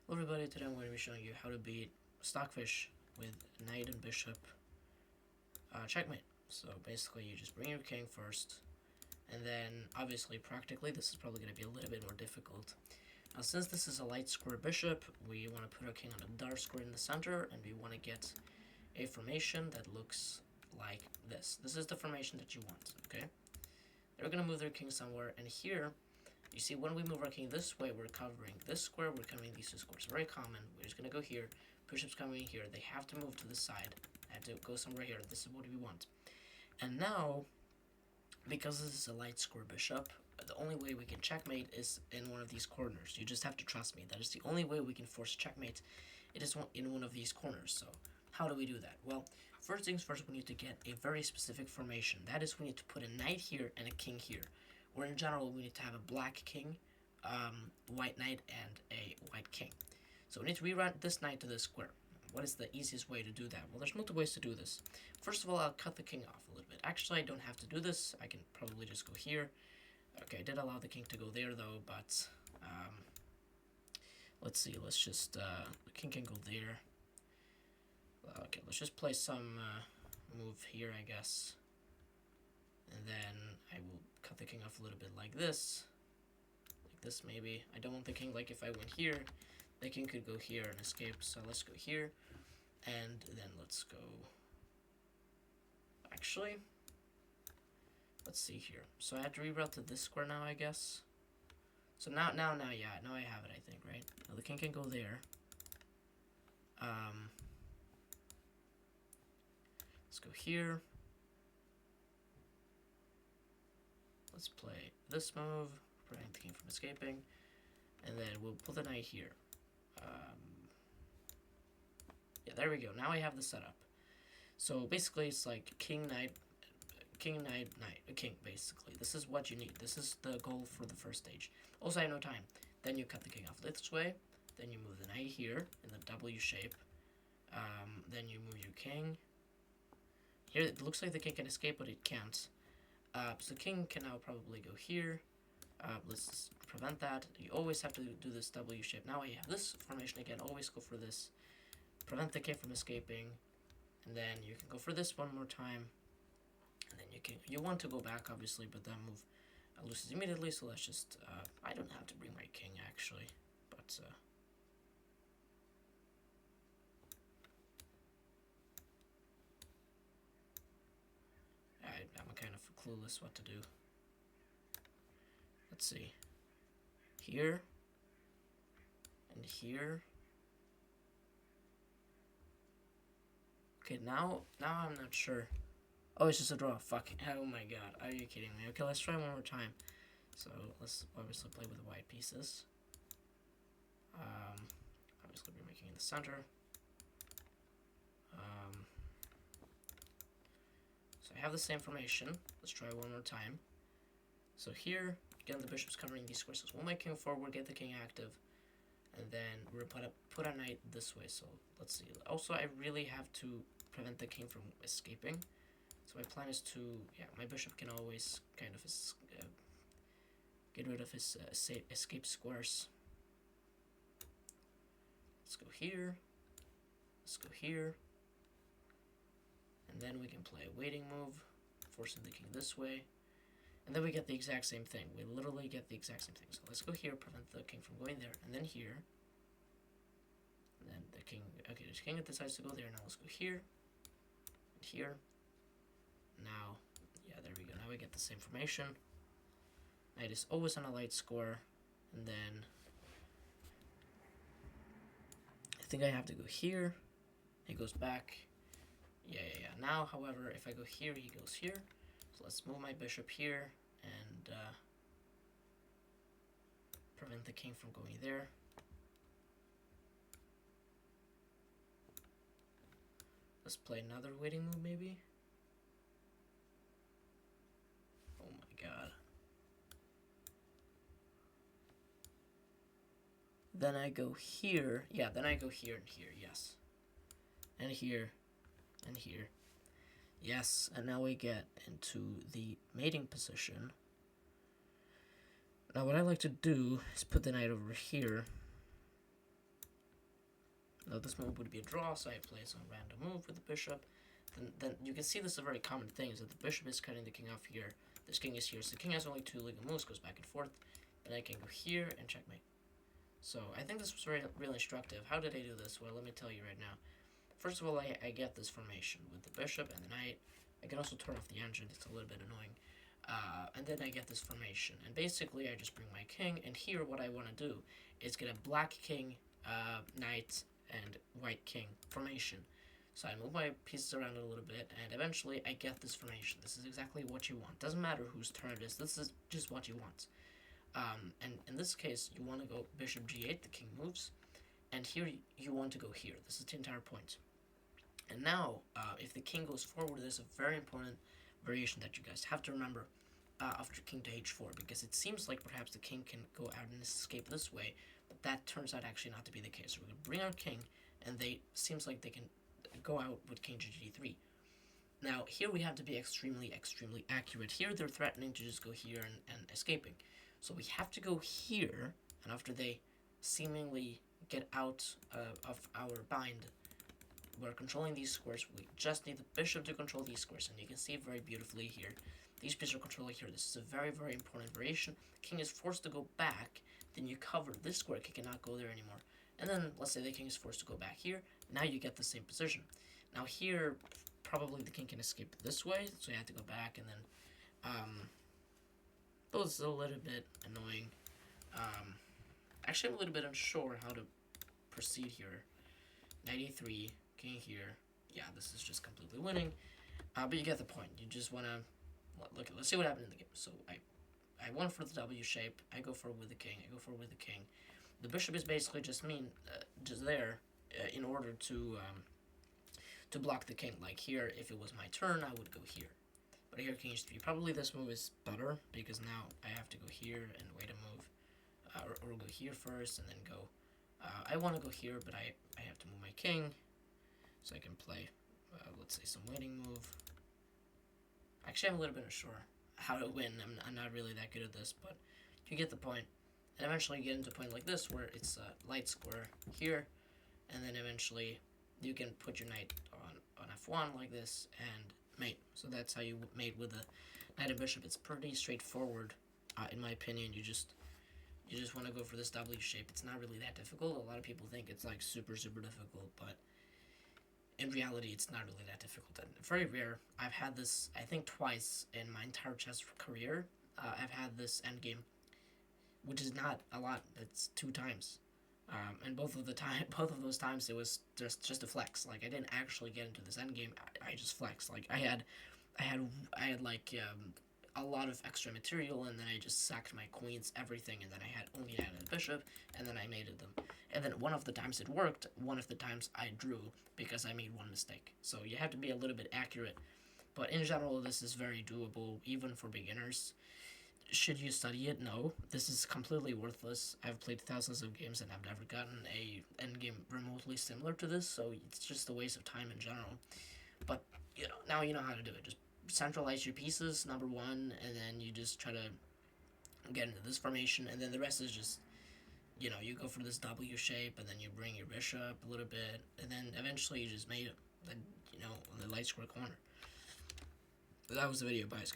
Hello everybody, today I'm going to be showing you how to beat Stockfish with knight and bishop checkmate. So basically you just bring your king first, and then obviously practically this is probably going to be a little bit more difficult. Now since this is a light square bishop, we want to put our king on a dark square in the center, and we want to get a formation that looks like this. This is the formation that you want, okay? They're going to move their king somewhere, and here you see, when we move our king this way, we're covering this square, we're covering these two squares. Very common. We're just going to go here. Bishop's coming in here. They have to move to the side. They have to go somewhere here. This is what we want. And now, because this is a light square bishop, the only way we can checkmate is in one of these corners. You just have to trust me. That is the only way we can force checkmate. It is in one of these corners. So, how do we do that? Well, first things first, we need to get a very specific formation. That is, we need to put a knight here and a king here. Or in general, we need to have a black king, white knight, and a white king. So we need to reroute this knight to this square. What is the easiest way to do that? Well, there's multiple ways to do this. First of all, I'll cut the king off a little bit. Actually, I don't have to do this. I can probably just go here. Okay, I did allow the king to go there, though, but let's see. Let's just, the king can go there. Okay, let's just play some move here, I guess. And then I will cut the king off a little bit like this maybe. I don't want the king, like if I went here, the king could go here and escape, so let's go here, and then let's go, actually, let's see here. So I have to reroute to this square now, I guess. So now I have it, I think, right? Now the king can go there. Let's go here. Let's play this move, preventing the king from escaping, and then we'll put the knight here. Yeah, there we go. Now I have the setup. So basically, it's like king, knight, knight, king, basically. This is what you need. This is the goal for the first stage. Also, I have no time. Then you cut the king off this way. Then you move the knight here in the W shape. Then you move your king. Here, it looks like the king can escape, but it can't. So the king can now probably go here. Let's prevent that. You always have to do this W shape. Now I have this formation again. Always go for this. Prevent the king from escaping. And then you can go for this one more time. And then you want to go back, obviously, but that move loses immediately. So let's just, I don't have to bring my king, actually. But, I'm kind of clueless what to do. Let's see. Here. And here. Okay, now I'm not sure. Oh, it's just a draw. Fuck. Oh my god. Are you kidding me? Okay, let's try one more time. So, let's obviously play with the white pieces. Obviously we're making in the center. So I have the same formation. Let's try one more time. So here, again, the bishop's covering these squares. So we'll make king forward, get the king active, and then we're put a knight this way. So let's see. Also, I really have to prevent the king from escaping. So my plan is to, my bishop can always kind of get rid of his escape squares. Let's go here. Let's go here. And then we can play a waiting move, forcing the king this way. And then we get the exact same thing. We literally get the exact same thing. So let's go here, prevent the king from going there, and then here. And then the king, okay, the king decides to go there. Now let's go here, and here. Now, yeah, there we go. Now we get the same formation. Knight is always on a light score. And then I think I have to go here. He goes back. Yeah. Now, however, if I go here, he goes here. So let's move my bishop here and prevent the king from going there. Let's play another waiting move, maybe. Oh my god. Then I go here. Yeah, then I go here and here, yes. And here. And here. Yes, and now we get into the mating position. Now what I like to do is put the knight over here. Now this move would be a draw, so I play some random move with the bishop. Then you can see this is a very common thing, is that the bishop is cutting the king off here. This king is here, so the king has only 2 legal moves, goes back and forth. Then I can go here and checkmate. So I think this was really instructive. How did I do this? Well, let me tell you right now. First of all, I get this formation with the bishop and the knight. I can also turn off the engine, it's a little bit annoying. And then I get this formation. And basically, I just bring my king, and here what I want to do is get a black king, knight, and white king formation. So I move my pieces around a little bit, and eventually I get this formation. This is exactly what you want. Doesn't matter whose turn it is, this is just what you want. And in this case, you want to go bishop g8, the king moves, and here you want to go here. This is the entire point. And now, if the king goes forward, there's a very important variation that you guys have to remember after king to h4, because it seems like perhaps the king can go out and escape this way, but that turns out actually not to be the case. So we're going to bring our king, and seems like they can go out with king to g3. Now, here we have to be extremely accurate. Here they're threatening to just go here and escaping. So we have to go here, and after they seemingly get out of our bind, we're controlling these squares. We just need the bishop to control these squares, and you can see it very beautifully here. These pieces are controlling here. This is a very important variation. King is forced to go back, then you cover this square. King cannot go there anymore. And then, let's say the king is forced to go back here. Now you get the same position. Now here, probably the king can escape this way, so you have to go back, and then, that was a little bit annoying. Actually, I'm a little bit unsure how to proceed here. Knight e3, king here. Yeah, this is just completely winning. But you get the point. You just want to look. Let's see what happened in the game. So I went for the W shape. I go for with the king. I go for with the king. The bishop is basically just there in order to block the king. Like here, if it was my turn, I would go here. But here, king h3. Probably this move is better, because now I have to go here and wait a move. Or go here first and then go. I want to go here, but I have to move my king. So I can play, let's say, some waiting move. Actually, I'm a little bit unsure how to win. I'm not really that good at this, but you get the point. And eventually you get into a point like this, where it's a light square here. And then eventually you can put your knight on f1 like this and mate. So that's how you mate with the knight and bishop. It's pretty straightforward, in my opinion. You just want to go for this W shape. It's not really that difficult. A lot of people think it's like super difficult, but in reality, it's not really that difficult. And very rare. I've had this, I think, twice in my entire chess career. I've had this endgame, which is not a lot. It's 2 times. And both of those times, it was just a flex. Like, I didn't actually get into this endgame. I just flexed. Like, I had like a lot of extra material, and then I just sacked my queens, everything, and then I had only knight and bishop, and then I mated them. And then one of the times it worked, one of the times I drew because I made one mistake. So you have to be a little bit accurate. But in general, this is very doable, even for beginners. Should you study it? No. This is completely worthless. I've played thousands of games and I've never gotten a endgame remotely similar to this, so it's just a waste of time in general. But, now you know how to do it. Just centralize your pieces, number 1, and then you just try to get into this formation, and then the rest is just, you go for this W shape, and then you bring your bishop a little bit, and then eventually you just mate it, then, on the light square corner. But that was the video. Bye, guys.